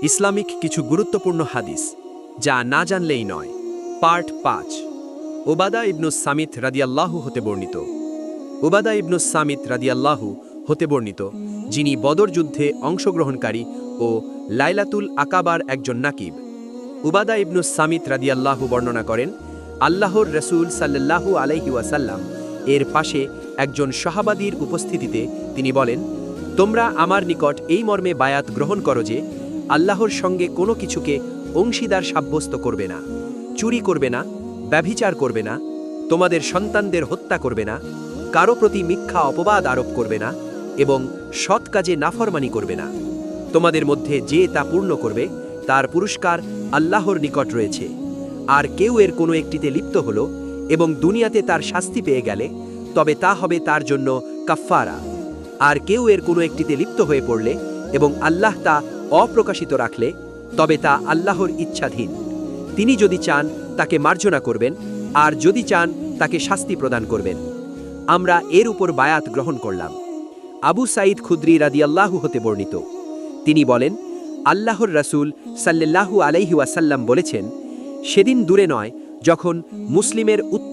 Islamic কিছু গুরুত্বপূর্ণ হাদিস যা না জানলেই নয়। পার্ট ৫। উবাদা ইবনুস সামিত রাদিয়াল্লাহু হতে বর্ণিত। উবাদা ইবনুস সামিত রাদিয়াল্লাহু হতে বর্ণিত, যিনি বদর যুদ্ধে অংশগ্রহণকারী ও লাইলাতুল আকাবার একজন নাকিব। উবাদা ইবনুস সামিত রাদিয়াল্লাহু বর্ণনা করেন, আল্লাহর রসুল সাল্লাল্লাহু আলাইহি ওয়াসাল্লাম এর পাশে একজন সাহাবাদীর উপস্থিতিতে তিনি বলেন, তোমরা আমার নিকট এই মর্মে বায়াত গ্রহণ করো যে আল্লাহর সঙ্গে কোনো কিছুকে অংশীদার সাব্যস্ত করবে না, চুরি করবে না, ব্যভিচার করবে না, তোমাদের সন্তানদের হত্যা করবে না, কারো প্রতি মিথ্যা অপবাদ আরোপ করবে না এবং সৎ কাজে নাফরমানি করবে না। তোমাদের মধ্যে যে তা পূর্ণ করবে তার পুরস্কার আল্লাহর নিকট রয়েছে। আর কেউ এর কোনো একটিতে লিপ্ত হল এবং দুনিয়াতে তার শাস্তি পেয়ে গেলে তবে তা হবে তার জন্য কাফফারা। আর কেউ এর কোনো একটিতে লিপ্ত হয়ে পড়লে এবং আল্লাহ তা অপ্রকাশিত রাখলে তবে তা আল্লাহর ইচ্ছাধীন। তিনি যদি চান তাকে মার্জনা করবেন, আর যদি চান তাকে শাস্তি প্রদান করবেন। আমরা এর উপর বায়াত গ্রহণ করলাম। আবু সাঈদ খুদরি রাদিয়াল্লাহু হতে বর্ণিত, তিনি বলেন, আল্লাহর রাসূল সাল্লাল্লাহু আলাইহি ওয়াসাল্লাম বলেছেন, সেদিন দূরে নয় যখন মুসলিমের উত্তম